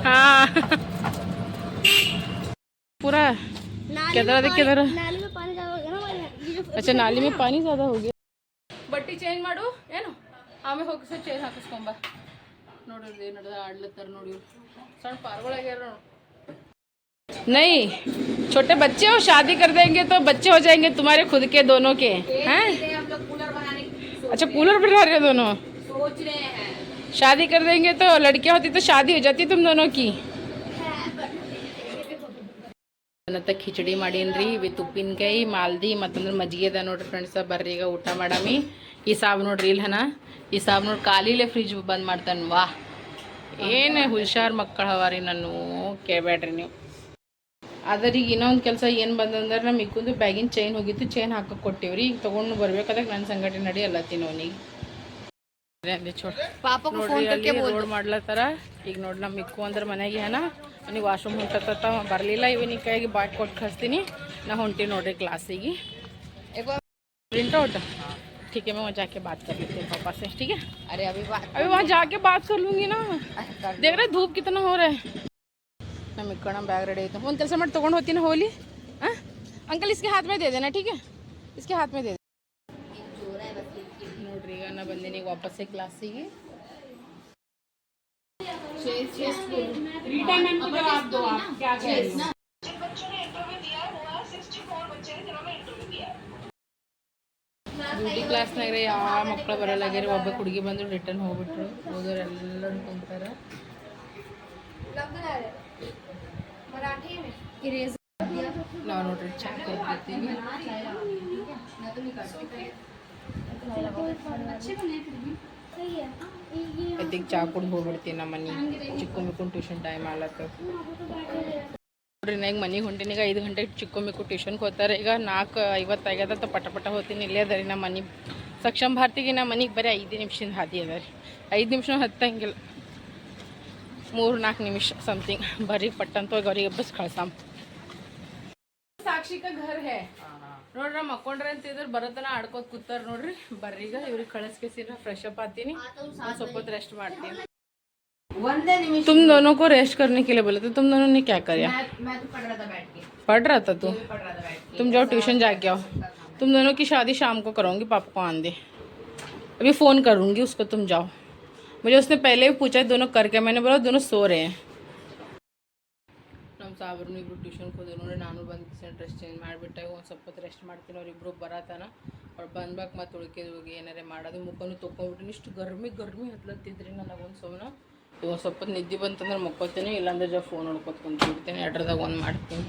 ಹಾಂ पूरा किधर किधर नाली में पानी ज्यादा हो गया ना हमारे यहाँ। ये जो अच्छा नाली में पानी ज़्यादा हो गया ಬಟ್ಟೆ ಚೇಂज ಮಾಡು ಏನು ಆಮೇಲೆ ಹೋಗಿ ಸರ್ ಚೇಂಜ್ ಹಾಕಿಸ್ಕೊಂಬ ನೋಡ್ರಿ ಏನು ನಡೆದ ಆಡ್ಲತ್ತಾರ ನೋಡಿ ಸಣ್ಣ ಪಾರ್ಗಳಾಗ್ಯಾರ ನೋಡು नहीं छोटे बच्चे हो शादी कर देंगे तो बच्चे हो जाएंगे तुम्हारे खुद के दोनों के हैं अच्छा कूलर बना रहे हो दोनों सोच रहे हैं शादी कर देंगे तो लड़कियां होती तो शादी हो जाती तुम दोनों की ಅಂತ ಖಿಚಡಿ ಮಾಡೀನ್ರಿ ವಿತ್ ಉಪ್ಪಿನಕಾಯಿ ಮಾಲ್ದಿ ಮತ್ತಂದ್ರೆ ಮಜ್ಜಿಗೆ ಅದ ನೋಡ್ರಿ ಫ್ರೆಂಡ್ಸ್ ಬರ್ರಿ ಈಗ ಊಟ ಮಾಡಾಮಿ ಈ ಸಾಬ್ ನೋಡ್ರಿ ಇಲ್ಲನ ಈ ಸಾಬ್ ನೋಡಿ ಕಾಲಿಲೆ ಫ್ರಿಜ್ ಬಂದ್ ಮಾಡ್ತಾನೆ ವಾ ಏನು ಹುಷಾರು ಮಕ್ಕಳು ಹವಾರಿ ನಾನು ಕೇಳಬೇಡ್ರಿ ನೀವು ಆದ್ರೆ ಈಗ ಇನ್ನೊಂದು ಕೆಲಸ ಏನು ಬಂದಂದ್ರೆ ನಮ್ಮ ಇಕ್ಕೊಂದು ಬ್ಯಾಗಿನ ಚೈನ್ ಹೋಗಿತ್ತು ಚೈನ್ ಹಾಕಕ್ಕೆ ಕೊಟ್ಟಿವ್ರಿ ಈಗ ತೊಗೊಂಡು ಬರ್ಬೇಕಾದಾಗ ನನ್ನ ಸಂಗಟಿ ನಡಿ ಅಲ್ಲತ್ತೀನಿ ಅವನಿಗೆ ರೋಡ್ ಮಾಡ್ಲತ್ತಾರ ಈಗ ನೋಡಿ ನಮ್ಮ ಇಕ್ಕು ಅಂದ್ರೆ ಮನೆಗೆ ಏನ ಅವನಿಗೆ ವಾಶ್ರೂಮ್ ಹೊಂಟತ್ತ ಬರಲಿಲ್ಲ ಇವನಿಗೆ ಕೈಗೆ ಬಾಟ್ ಕೊಟ್ಟು ಕಳಿಸ್ತೀನಿ ನಾ ಹೊಂಟೀನಿ ನೋಡ್ರಿ ಕ್ಲಾಸಿಗೆ प्रिंट आउट ठीक है मैं वहाँ जाके बात कर लेती हूँ पापा से ठीक है अरे अभी वहाँ जाके बात कर लूँगी ना देख रहे धूप कितना हो रहा है ನಮ್ಮ ಇಕ್ಕಣ ಬ್ಯಾಗ್ ರೆಡಿ ಆಯಿತು ಒಂದು ಕೆಲಸ ಮಾಡಿ ತೊಗೊಂಡು ಹೋಗ್ತೀನಿ ಹೋಲಿ ಹಾಂ ಅಂಕಲ್ इसके हाथ में दे देना ठीक है इसके हाथ में दे देना ನೋಡ್ರಿ ಈಗ ನಾ ಬಂದೀನಿ ವಾಪಸ್ಸೇ ಕ್ಲಾಸಿಗೆ ಬ್ಯೂಟಿ ಕ್ಲಾಸ್ನಾಗ ಯಾವ ಮಕ್ಕಳು ಬರಲ್ಲಾಗ್ಯಾರ ಒಬ್ಬ ಹುಡುಗಿ ಬಂದು ರಿಟರ್ನ್ ಹೋಗ್ಬಿಟ್ರು ಹೋದವ್ರು ಎಲ್ಲರೂ ಕುಂತಾರೆ ನಾವು ನೋಡ್ರಿ ಚಾ ಕೊಡ್ತೀವಿ ಅದಕ್ಕೆ ಚಾ ಕುಡ್ದು ಹೋಗ್ಬಿಡ್ತೀನಿ ನಮ್ಮ ಮನೆ ಚಿಕ್ಕು ಮಿಕ್ಕು ಟ್ಯೂಷನ್ ಟೈಮ್ ಆಲತ್ತ ನೋಡ್ರಿ ನಾ ಈಗ ಮನೆಗೆ ಹೊಂಟೀನಿ ಈಗ 5 ಗಂಟೆಗೆ ಚಿಕ್ಕು ಮಿಕ್ಕು ಟ್ಯೂಷನ್ಗೆ ಹೋಗ್ತಾರೆ ಈಗ 4:50 ಆಗ್ಯದ ಪಟ ಪಟ ಹೋಗ್ತೀನಿ ಇಲ್ಲೇ ಅದ ರೀ ನಮ್ಮ ಮನೆ ಸಕ್ಷಮ ಭಾರತಿಗೆ ನಮ್ಮ ಮನೆಗೆ ಬರೀ 5 ನಿಮಿಷದ ಹಾದಿ ಅದ ರೀ 5 ನಿಮಿಷ ಹತ್ತಂಗಿಲ್ಲ 3-4 ನಿಮಿಷ ಸಮಥಿಂಗ್ ಬರೀ ಪಟ್ಟಂತ ಹೋಗಿ ಅವ್ರಿಗೆ ಬಸ್ ಕಳ್ಸಾಮ ಸಾಕ್ಷಿ ಕ ಘರ್ ಹೇ ನೋಡ್ರಿ ಮಕ್ಕೊಂಡ್ರೆ ಅಂತಿದ್ರೆ ಬರತನ ಆಡ್ಕೋತ ಕೂತಾರ ನೋಡ್ರಿ ಬರ್ರಿ ಈಗ ಇವ್ರಿಗೆ ಕಳಿಸ್ಕೇಸಿನ ಫ್ರೆಶ್ ಅಪ್ ಆತೀನಿ ಸ್ವಲ್ಪ ಹೊತ್ತು ರೆಸ್ಟ್ ಮಾಡ್ತೀನಿ तुम दोनों को रेस्ट करने के लिए बोले थे तुम दोनों ने क्या किया मैं तो पढ़ रहा था बैठ के पढ़ रहा था तू पढ़ रहा था बैठ तुम जाओ ट्यूशन जाके आओ तुम दोनों की शादी शाम को करूँगी पापा को आन दे अभी फ़ोन करूँगी उसको तुम जाओ मुझे उसने पहले भी पूछा दोनों करके मैंने बोला दोनों सो रहे हैं ನಮ್ಮ ಸಾಬ್ರು ಇಬ್ರು ಟ್ಯೂಷನ್ಗೆ ಹೋದ್ರು ನೋಡಿ ನಾನು ಬಂದು ಕಿಸನ್ ಡ್ರೆಸ್ ಚೇಂಜ್ ಮಾಡಿಬಿಟ್ಟೆ ಒಂದು ಸ್ವಲ್ಪ ಹೊತ್ತು ರೆಸ್ಟ್ ಮಾಡ್ತೀನಿ ಅವ್ರಿಬ್ರು ಬರತ್ತಾನ ಅವ್ರು ಬಂದ್ಬೇಕು ಮತ್ತು ಉಳ್ಕೆದು ಹೋಗಿ ಏನಾರೇ ಮಾಡೋದು ಮುಖನೂ ತೊಗೊಂಡ್ಬಿಟ್ಟಿನಿ ಇಷ್ಟು ಗರ್ಮಿ ಹತ್ಲತ್ತಿದ್ರಿ ನನಗೊಂದು ಸುಮ್ಮನೆ ಇವಾಗ ಸ್ವಲ್ಪ ಹೊತ್ತು ನಿದ್ದೆ ಬಂತಂದ್ರೆ ಮಕ್ಕೋತೀನಿ ಇಲ್ಲಾಂದ್ರೆ ಜಾ ಫೋನ್ ನೋಡ್ಕೊತ ಕುಂತ್ಬಿಡ್ತೀನಿ ಎರಡ್ರದಾಗ ಒಂದು ಮಾಡ್ತೀನಿ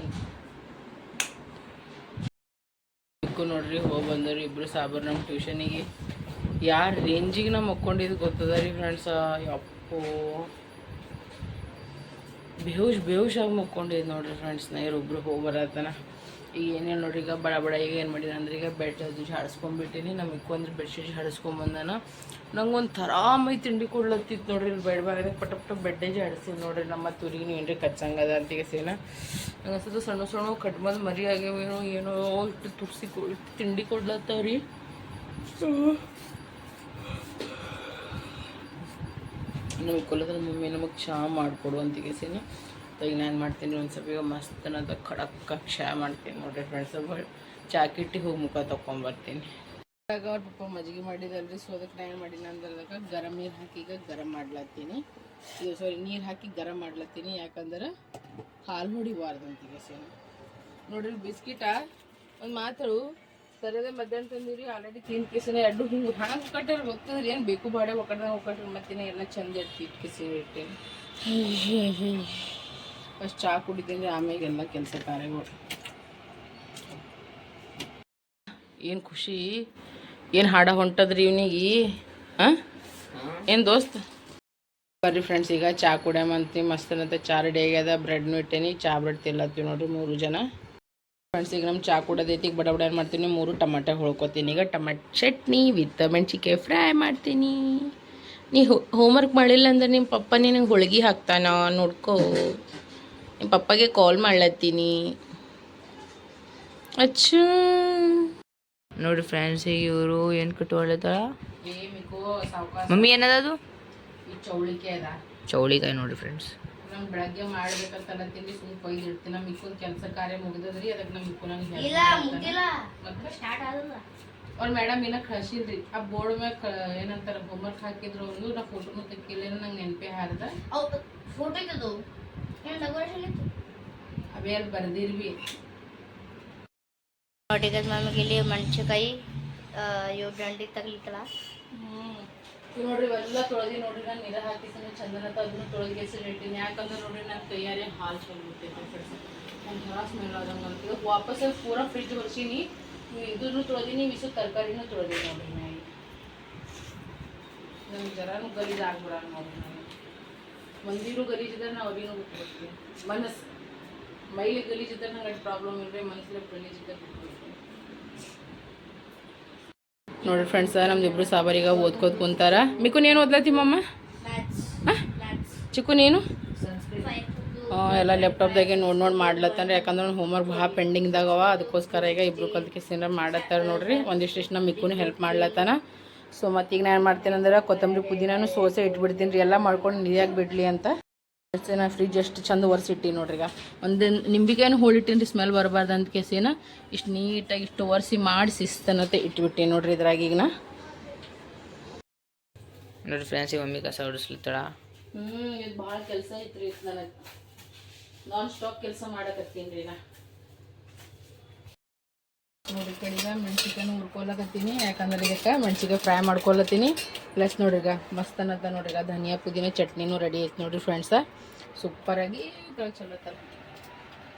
ಇಕ್ಕು ನೋಡ್ರಿ ಹೋಗಿ ಬಂದವ್ರಿ ಇಬ್ಬರು ಸಾಬ್ರು ನಮ್ಮ ಟ್ಯೂಷನಿಗೆ ಯಾರು ರೇಂಜಿಗೆ ನಾವು ಮಕ್ಕೊಂಡಿದ್ದು ಗೊತ್ತದ ರೀ ಫ್ರೆಂಡ್ಸ ಯಪ್ಪೋ ಬೇಹುಷ್ ಆಗಿ ಮಕ್ಕೊಂಡಿದ್ದು ನೋಡ್ರಿ ಫ್ರೆಂಡ್ಸ್ ನಾ ಇವ್ರೊಬ್ರು ಹೋಗಿ ಬರತ್ತಾನ ಈಗ ಏನೇನು ನೋಡ್ರಿ ಈಗ ಬಡ ಈಗ ಏನು ಮಾಡಿದ ಅಂದ್ರೆ ಈಗ ಬೆಡ್ ಅದು ಜಾಡಿಸ್ಕೊಂಡ್ಬಿಟ್ಟಿನಿ ನಮ್ಮ ಇಕ್ಕು ಅಂದ್ರೆ ಬೆಡ್ಶೀಟ್ ಜಾಡಿಸ್ಕೊಂಬಂದಾನ ನಂಗೆ ಒಂದು ತರಾಮೈ ತಿಂಡಿ ಕೊಡ್ಲತ್ತಿತ್ತು ನೋಡ್ರಿ ಇಲ್ಲಿ ಬೆಡ್ ಬಾಗದಾಗ ಪಟ ಪಟ ಬೆಡ್ಡೇ ಜಾಡಿಸ್ತೀನಿ ನೋಡ್ರಿ ನಮ್ಮ ತೂರಿಗೆ ನೀವು ಏನ್ರಿ ಕಚ್ಚಂಗದ ಅಂತಿಗೆ ಸೇನ ನಂಗೆ ಅನ್ಸತ್ತು ಸಣ್ಣ ಸಣ್ಣ ಕಟ್ಮಂದು ಮರಿ ಆಗ್ಯಾವೇನೋ ಏನೋ ಇಟ್ಟು ತುರ್ಸಿ ಇಟ್ಟು ತಿಂಡಿ ಕೊಡ್ಲತ್ತವ್ರಿ ನಮಗೆ ಕೊಲ್ಲದ್ರ ಮಮ್ಮಿ ನಮಗೆ ಚಹಾ ಮಾಡಿಕೊಡು ಅಂತಿಗೆ ಸೇನ ಈಗ ನಾನು ಮಾಡ್ತೀನಿ ಒಂದು ಸ್ವಲ್ಪ ಈಗ ಮಸ್ತ್ ಅನ್ನೋದು ಖಡಕ್ಕ ಚಹಾ ಮಾಡ್ತೀನಿ ನೋಡ್ರಿ ಫ್ರೆಂಡ್ಸ್ ಚಹಾ ಕಿಟ್ಟಿ ಹೋಗಿ ಮುಖ ತೊಗೊಂಬರ್ತೀನಿ ಆಗ ಅವ್ರ ಪಪ್ಪ ಮಜ್ಜಿಗೆ ಮಾಡಿದಲ್ರಿ ಸೊ ಅದಕ್ಕೆ ನಾನು ಏನು ಮಾಡೀನಿ ಅಂದಾಗ ಗರಂ ನೀರು ಹಾಕಿ ಈಗ ಗರಂ ಮಾಡ್ಲತ್ತೀನಿ ಇದು ಸಾರಿ ನೀರು ಹಾಕಿ ಗರಂ ಮಾಡ್ಲತ್ತೀನಿ ಯಾಕಂದ್ರೆ ಹಾಲು ಹೊಡಿಬಾರ್ದು ಅಂತೀಗ ಸೇನ ನೋಡ್ರಿ ಬಿಸ್ಕಿಟ ಒಂದು ಮಾತು ಸರಿಯಾದ ಮಧ್ಯಾಹ್ನ ತಂದಿರಿ ಆಲ್ರೆಡಿ ತಿಂದು ಕಿಸಿನ ಎರಡು ಹಿಂಗೆ ಹಣಕ್ಕೆ ಕಟ್ಟರೆ ಗೊತ್ತದ್ರಿ ಏನು ಬೇಕು ಬಾಡೆ ಒಕ್ಕಡ್ದಾಗ ಒಕ್ಕಟ್ರೆ ಮತ್ತಿನ ಎಲ್ಲ ಚಂದ ಇರ್ತಿತ್ತು ಕಿಸಿ ಇರ್ತೀನಿ ಫಸ್ಟ್ ಚಹಾ ಕುಡಿತೀನಿ ಆಮೇಲೆ ಎಲ್ಲ ಕೆಲಸ ಕಾರ್ಯಗಳು ಏನು ಖುಷಿ ಏನು ಹಾಡ ಹೊಂಟದ್ರಿ ಇವನಿಗೆ ಹಾಂ ಏನು ದೋಸ್ತ್ ಬರ್ರಿ ಫ್ರೆಂಡ್ಸ್ ಈಗ ಚಹಾ ಕುಡಿಯಮಂತೀವಿ ಮಸ್ತ್ ಅನ್ನತ್ತೆ ಚಹಾ ರೆಡಿ ಆಗ್ಯದ ಬ್ರೆಡ್ನು ಇಟ್ಟೇನಿ ಚಹಾ ಬ್ರೆಡ್ ತಿನ್ಲತ್ತೀವಿ ನೋಡ್ರಿ 3 ಜನ ಫ್ರೆಂಡ್ಸ್ ಈಗ ನಮ್ಮ ಚಹಾ ಕುಡೋದೈತಿ ಈಗ ಬಡ ಏನು ಮಾಡ್ತೀನಿ 3 ಟಮಾಟೆ ಹೊಳ್ಕೊತೀನಿ ಈಗ ಟಮಾಟೆ ಚಟ್ನಿ ವಿತ್ ಮೆಣಸಿನ್ಕಾಯಿ ಫ್ರೈ ಮಾಡ್ತೀನಿ ನೀ ಹೋಮ್ವರ್ಕ್ ಮಾಡಿಲ್ಲ ಅಂದ್ರೆ ನಿಮ್ಮ ಪಪ್ಪ ನಿನಗೆ ಹೋಳ್ಗೆ ಹಾಕ್ತಾನ ನೋಡ್ಕೋ ನಿಮ್ಮ ಪಪ್ಪಗೆ ಕಾಲ್ ಮಾಡ್ಲತ್ತೀನಿ ಅಚ್ಚಾ ನೋಡಿ ಫ್ರೆಂಡ್ಸ್ ಈಗ ಇವರು ಏನು ಕಟ್ಕೊಳತ್ತಾಳ ಮಮ್ಮಿ ಏನದದು ಚೌಳಿಕಾಯಿ ಅದ ಚೌಳಿಕಾಯಿ ನೋಡಿ ಫ್ರೆಂಡ್ಸ್ ನಂಗೆ ಬೆಳಗ್ಗೆ ಮಾಡ್ಬೇಕಂತ ತಿಂಡಿ ಸುಮ್ಮನೆ ಕೊಯ್ದು ಇಡ್ತೀನಿ ನಮ್ಮ ಮಿಕ್ಕುನ್ ಕೆಲಸ ಕಾರ್ಯ ಮುಗಿದದ್ರಿ ಅದಕ್ಕೆ ನಮ್ಮ ಮಿಕ್ಕು ನಂಗೆ ಅವ್ರ ಮೇಡಮ್ ಏನಕ್ಕೆ ಕಳ್ಸಿಲ್ರಿ ಆ ಬೋರ್ಡ್ ಮ್ಯಾಗ ಏನಂತಾರೆ ಹೋಮ್ವರ್ಕ್ ಹಾಕಿದ್ರು ಅವ್ರು ನಾ ಫೋಟೋನು ತೆಕ್ಕಿಲ್ಲ ನಂಗೆ ನೆನಪೇ ಹಾರ್ದ ಫೋಟೋ ಅವೇ ಅಲ್ಲಿ ಬರ್ದಿರ್ವಿ टिकट मम्मी के लिए ಮೆಣಸಿನಕಾಯಿ ಇವು ಡಂಡಿ ತಗಲಿತ್ತಲ್ಲ ನೋಡ್ರಿ ಇವೆಲ್ಲ ತೊಳೆದಿ ನೋಡ್ರಿ ನಾನು ನೀರ ಹಾಕಿಸಿನ ಚಂದನತ ಅದನ್ನು ತೊಳೆದಿಗೆಸಿನ ಇಟ್ಟಿನಿ ಯಾಕಂದ್ರೆ ನೋಡ್ರಿ ನನ್ನ ಕೈಯಾರೆ ಹಾಲು ಚೊಲ್ಬಿಟ್ಟೈತೆ ಒಂದು ಥರ ಸ್ಮೆಲ್ ಆದಂಗೆ ಅಂತ ವಾಪಸ್ ಪೂರಾ ಫ್ರಿಜ್ ಹೊರ್ಸೀನಿ ಇದನ್ನು ತೊಳೆದೀನಿ ವಿಸು ತರಕಾರಿನೂ ತೊಳೆದೀನಿ ನೋಡ್ರಿ ನಾ ನಮ್ಗೆ ಜರಾನು ಗಲೀಜು ಆಗ್ಬಿಡ ನೋಡ್ರಿ ನಾನು ಮಂದಿರು ಗಲೀಜಿದ್ರೆ ನಾವು ಅವ್ರಿಗೂ ಬಿಟ್ಬಿಡ್ತೀನಿ ಮನಸ್ಸು ಮೈಲಿ ಗಲೀಜಿದ್ರೆ ನಂಗೆ ಅದು ಪ್ರಾಬ್ಲಮ್ ಇಲ್ಲರಿ ಮನಸ್ಸಿಗೆ ಗಲೀಜಿದ್ರೆ ನೋಡ್ರಿ ಫ್ರೆಂಡ್ಸ್ ನಮ್ದಿಬ್ರು ಸಾಬಾರೀಗ ಓದ್ಕೋತ ಕುಂತಾರ ಮಿಕ್ಕುನ್ ಏನು ಓದ್ಲತ್ತಿ ಮಮ್ಮ ಚಿಕ್ಕು ನೀನು ಎಲ್ಲ ಲ್ಯಾಪ್ಟಾಪ್ದಾಗೆ ನೋಡಿ ಮಾಡ್ಲತ್ತಾನ ಯಾಕಂದ್ರೆ ಅವ್ನು ಹೋಮ್ವರ್ಕ್ ಭಾಳ ಪೆಂಡಿಂಗ್ದಾಗವ ಅದಕ್ಕೋಸ್ಕರ ಈಗ ಇಬ್ರು ಕಲ್ತ್ಕಿಸಿನ ಮಾಡತ್ತಾರ ನೋಡ್ರಿ ಒಂದಿಷ್ಟು ನಮ್ಮ ಮಿಕ್ಕುನು ಹೆಲ್ಪ್ ಮಾಡ್ಲತ್ತಾನ ಸೊ ಮತ್ತೀಗ ನಾನು ಏನು ಮಾಡ್ತೀನಿ ಅಂದ್ರೆ ಕೊತ್ತಂಬರಿ ಪುದೀನಾನು ಸೋಸೆ ಇಟ್ಬಿಡ್ತೀನಿ ರೀ ಎಲ್ಲ ಮಾಡ್ಕೊಂಡು ನೀರಾಗಿ ಬಿಡಲಿ ಅಂತ ನಾ ಫ್ರಿಜ್ ಎಷ್ಟು ಚಂದ ಒರೆಸಿಟ್ಟಿ ನೋಡ್ರಿ ಈಗ ಒಂದು ನಿಂಬಿಕಾಯನ್ನು ಹೋಳಿಟ್ಟಿನಿ ರೀ ಸ್ಮೆಲ್ ಬರಬಾರ್ದು ಅಂತ ಕೇಸಿನ ಇಷ್ಟು ನೀಟಾಗಿ ಇಷ್ಟು ಒರೆಸಿ ಮಾಡಿ ಶಿಸ್ತನತೆ ಇಟ್ಬಿಟ್ಟು ನೋಡ್ರಿ ಇದ್ರಾಗ ಈಗ ನೋಡ್ರಿ ಫ್ರೆಂಡ್ಸ್ ಮಮ್ಮಿ ಕಸ ಹೊಡಿಸ್ಲತ್ತಾಳ ಇದು ಭಾಳ ಕೆಲಸ ಐತ್ರಿ ನನಗೆ ನಾನ್ ಸ್ಟಾಪ್ ಕೆಲಸ ಮಾಡಕತ್ತೀನಿ ರೀ ನಾ ನೋಡ್ರಿ ಕಡೆಗ ಮೆಣಸಿನ್ಕಾಯಿ ಹುರ್ಕೊಳಕತ್ತೀನಿ ಯಾಕಂದ್ರೆ ಇದಕ್ಕೆ ಮೆಣಸಿನ್ಕಾಯಿ ಫ್ರೈ ಮಾಡ್ಕೊಳತ್ತೀನಿ ಪ್ಲಸ್ ನೋಡ್ರಿ ಈಗ ಮಸ್ತ್ ಅನ್ನತ್ತ ನೋಡ್ರಿ ಈಗ ಧನಿಯಾ ಪುದೀನ ಚಟ್ನಿನೂ ರೆಡಿ ಐತೆ ನೋಡ್ರಿ ಫ್ರೆಂಡ್ಸ ಸೂಪರಾಗಿ ಚಲೋ ತರ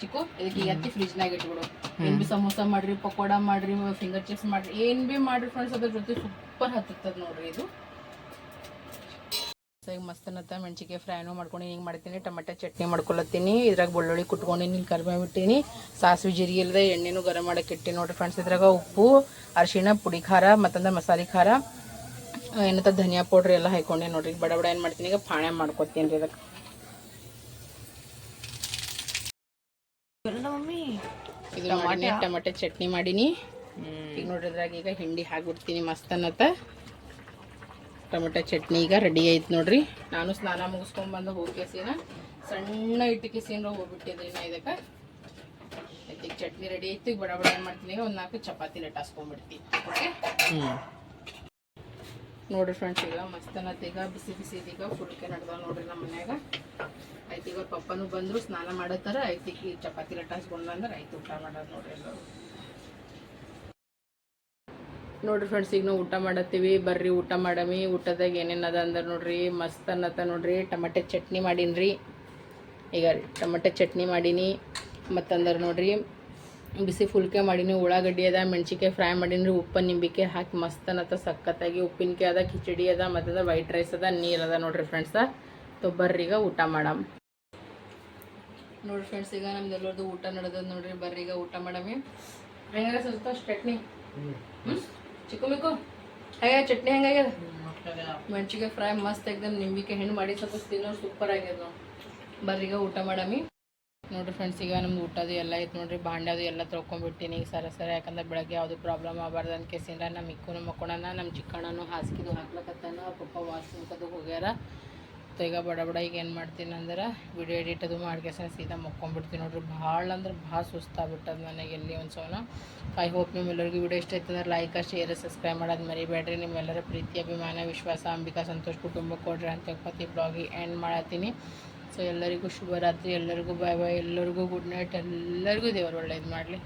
ಚಿಕ್ಕು ಇದಕ್ಕೆ ಈಗ ಎತ್ತಿ ಫ್ರಿಜ್ನಾಗ ಇಟ್ಬಿಡು ಏನು ಭೀ ಸಮೋಸ ಮಾಡಿರಿ ಪಕೋಡ ಮಾಡಿರಿ ಫಿಂಗರ್ ಚಿಪ್ಸ್ ಮಾಡಿರಿ ಏನು ಭೀ ಮಾಡಿರಿ ಫ್ರೆಂಡ್ಸ್ ಅದ್ರ ಜೊತೆ ಸೂಪರ್ ಹತ್ತದ ನೋಡ್ರಿ ಇದು ಈಗ ಮಸ್ತ್ ಅನ್ನತ್ತ ಮೆಣಸಿನ್ಕಾಯಿ ಫ್ರೈನೂ ಮಾಡ್ಕೊಂಡು ಹಿಂಗೆ ಮಾಡ್ತೀನಿ ಟೊಮೆಟೊ ಚಟ್ನಿ ಮಾಡ್ಕೊಳತ್ತೀನಿ ಇದ್ರಾಗ ಬೆಳ್ಳುಳ್ಳಿ ಕುಟ್ಕೊಂಡು ಕರಿಬೇವು ಇಟ್ಟೀನಿ ಸಾಸಿವೆ ಜೀರಿಗೆ ಇಲ್ಲದೆ ಎಣ್ಣೆನೂ ಗರಂ ಮಾಡಕ್ಕೆ ಇಟ್ಟಿನಿ ನೋಡ್ರಿ ಫ್ರೆಂಡ್ಸ್ ಇದ್ರಾಗ ಉಪ್ಪು ಅರಿಶಿಣ ಪುಡಿ ಖಾರ ಮತ್ತಂದ್ರೆ ಮಸಾಲೆ ಖಾರ ಏನಂತ ಧನಿಯಾ ಪೌಡ್ರ್ ಎಲ್ಲ ಹಾಕೊಂಡೆ ನೋಡ್ರಿ ಬಡ ಬಡ ಏನು ಮಾಡ್ತೀನಿ ಈಗ ಪಾಣೆ ಮಾಡ್ಕೊತೀನಿ ರೀ ಇದಕ್ಕೆ ಇದು ಟೊಮೆಟೊ ಚಟ್ನಿ ಮಾಡೀನಿ ಈಗ ನೋಡ್ರಿ ಇದ್ರಾಗ ಈಗ ಹಿಂಡಿ ಹಾಕ್ಬಿಡ್ತೀನಿ ಮಸ್ತ್ ಅನ್ನತ್ತ ಟೊಮೆಟೊ ಚಟ್ನಿ ಈಗ ರೆಡಿ ಐತೆ ನೋಡ್ರಿ ನಾನು ಸ್ನಾನ ಮುಗಿಸ್ಕೊಂಡ್ಬಂದು ಹೋಗ್ಕೇಸಿನ ಸಣ್ಣ ಇಟ್ಟಕೇಸಿನ ಹೋಗ್ಬಿಟ್ಟಿದ್ರಿ ನಾ ಇದಕ್ಕೆ ಆಯ್ತು ಈಗ ಚಟ್ನಿ ರೆಡಿ ಐತಿ ಈಗ ಬಡ ಬಡ ಏನು ಮಾಡ್ತೀನಿ ಈಗ ಒಂದು 4 ಚಪಾತಿ ಲಟಾಸ್ಕೊಂಡ್ಬಿಡ್ತೀನಿ ಓಕೆ ನೋಡ್ರಿ ಫ್ರೆಂಡ್ಸ್ ಈಗ ಮಸ್ತ್ ಅನ್ನತ್ತೆ ಈಗ ಬಿಸಿ ಬಿಸಿ ಇದೀಗ ಫುಲ್ಕೆ ನಡೆದಾವ ನೋಡ್ರಿ ನಮ್ಮ ಮನ್ಯಾಗ ಆಯ್ತು ಈಗ ಪಪ್ಪನೂ ಬಂದರು ಸ್ನಾನ ಮಾಡತ್ತಾರ ಆಯ್ತು ಈಗ ಚಪಾತಿ ಲಟಾಸ್ಕೊಂಡ್ಬಂದ್ರೆ ಆಯ್ತು ಊಟ ಮಾಡೋದು ನೋಡ್ರಿ ಎಲ್ಲರೂ ನೋಡ್ರಿ ಫ್ರೆಂಡ್ಸ್ ಈಗ ನಾವು ಊಟ ಮಾಡತ್ತೀವಿ ಬರ್ರಿ ಊಟ ಮಾಡಮಿ ಊಟದಾಗ ಏನೇನು ಅದ ಅಂದ್ರೆ ನೋಡ್ರಿ ಮಸ್ತ್ ಅನ್ನತ್ತ ನೋಡ್ರಿ ಟೊಮೆಟೊ ಚಟ್ನಿ ಮಾಡೀನಿ ಈಗ ಟೊಮೆಟೊ ಚಟ್ನಿ ಮಾಡೀನಿ ಮತ್ತಂದ್ರೆ ನೋಡ್ರಿ ಬಿಸಿ ಫುಲ್ಕೆ ಮಾಡೀನಿ ಉಳ್ಳಾಗಡ್ಡಿ ಅದ ಮೆಣಸಿನ್ಕಾಯಿ ಫ್ರೈ ಮಾಡೀನಿ ರೀ ಉಪ್ಪು ನಿಂಬಿಕಾಯಿ ಹಾಕಿ ಮಸ್ತ್ ಅನ್ನತ್ತ ಸಖತ್ತಾಗಿ ಉಪ್ಪಿನಕಾಯಿ ಅದ ಕಿಚಡಿ ಅದ ಮತ್ತಂದ್ರೆ ವೈಟ್ ರೈಸ್ ಅದ ನೀರು ಅದ ನೋಡ್ರಿ ಫ್ರೆಂಡ್ಸ ಬರ್ರಿ ಈಗ ಊಟ ಮಾಡಮ್ ನೋಡ್ರಿ ಫ್ರೆಂಡ್ಸ್ ಈಗ ನಮ್ದೆಲ್ಲರದು ಊಟ ನಡೆದದ ನೋಡ್ರಿ ಬರ್ರಿ ಈಗ ಊಟ ಮಾಡಮಿ ಹೆಂಗಾಗ ಸ್ವಲ್ಪ ಚಟ್ನಿ ಚಿಕ್ಕು ಮಿಕ್ಕು ಹೇಗ ಚಟ್ನಿ ಹೆಂಗಾಗ್ಯದ ಮೆಣಸಿಗೆ ಫ್ರೈ ಮಸ್ತ್ ಎಕ್ದಮ್ ನಿಂಬಿಕೆ ಹೆಣ್ಣು ಮಾಡಿ ಸ್ವಲ್ಪ ತಿನ್ನೋರು ಸೂಪರ್ ಆಗ್ಯದ ನಾವು. ಬರ್ರಿ ಈಗ ಊಟ ಮಾಡಮಿ. ನೋಡಿರಿ ಫ್ರೆಂಡ್ಸ್, ಈಗ ನಮ್ದು ಊಟದು ಎಲ್ಲ ಐತೆ ನೋಡಿರಿ. ಬಾಂಡ್ಯದು ಎಲ್ಲ ತೊಳ್ಕೊಂಡ್ಬಿಟ್ಟಿನಿ ಈಗ ಸರ ಯಾಕಂದ್ರೆ ಬೆಳಗ್ಗೆ ಯಾವುದು ಪ್ರಾಬ್ಲಮ್ ಆಗಬಾರ್ದು ಅಂತ ಕೇಸಿಂದ ನಮ್ಮ ಇಕ್ಕೂ ಮಕ್ಕೊಳನ ನಮ್ಮ ಚಿಕ್ಕಣ್ಣನು ಹಾಸಿಗೆದು ಹಾಕ್ಲಕತ್ತಾನ. ಪಪ್ಪ ವಾಶ್ರೂಮ್ಕದು ಹೋಗ್ಯಾರ. ಈಗ ಬಡ ಈಗ ಏನು ಮಾಡ್ತೀನಿ ಅಂದ್ರೆ ವಿಡಿಯೋ ಎಡಿಟ್ ಅದು ಮಾಡ್ಕೇಸ ಸೀದಾ ಮಕ್ಕೊಂಡ್ಬಿಡ್ತೀನಿ ನೋಡ್ರಿ. ಭಾಳ ಅಂದ್ರೆ ಭಾಳ ಸುಸ್ತಾಗ್ಬಿಟ್ಟದ ನನಗೆ ಎಲ್ಲಿ ಒಂದು ಸೌನ. ಐ ಹೋಪ್ ನಿಮ್ಮೆಲ್ಲರಿಗೂ ವಿಡಿಯೋ ಇಷ್ಟ ಆಯ್ತು ಅಂದ್ರೆ ಲೈಕ್ ಶೇರ್ ಸಬ್ಸ್ಕ್ರೈಬ್ ಮಾಡೋದು ಮರಿಬೇಡ್ರಿ. ನಿಮ್ಮೆಲ್ಲರ ಪ್ರೀತಿ ಅಭಿಮಾನ ವಿಶ್ವಾಸ ಅಂಬಿಕಾ ಸಂತೋಷ್ ಕುಟುಂಬ ಕೊಡ್ರಿ ಅಂತ ಹೇಳ್ಕೊತಿ ಬ್ಲಾಗಿ ಎಂಡ್ ಮಾಡತ್ತೀನಿ. ಸೊ ಎಲ್ಲರಿಗೂ ಶುಭರಾತ್ರಿ, ಎಲ್ಲರಿಗೂ ಬಾಯ್ ಬಾಯ್, ಎಲ್ಲರಿಗೂ ಗುಡ್ ನೈಟ್, ಎಲ್ಲರಿಗೂ ದೇವರು ಒಳ್ಳೇದು ಮಾಡಲಿ.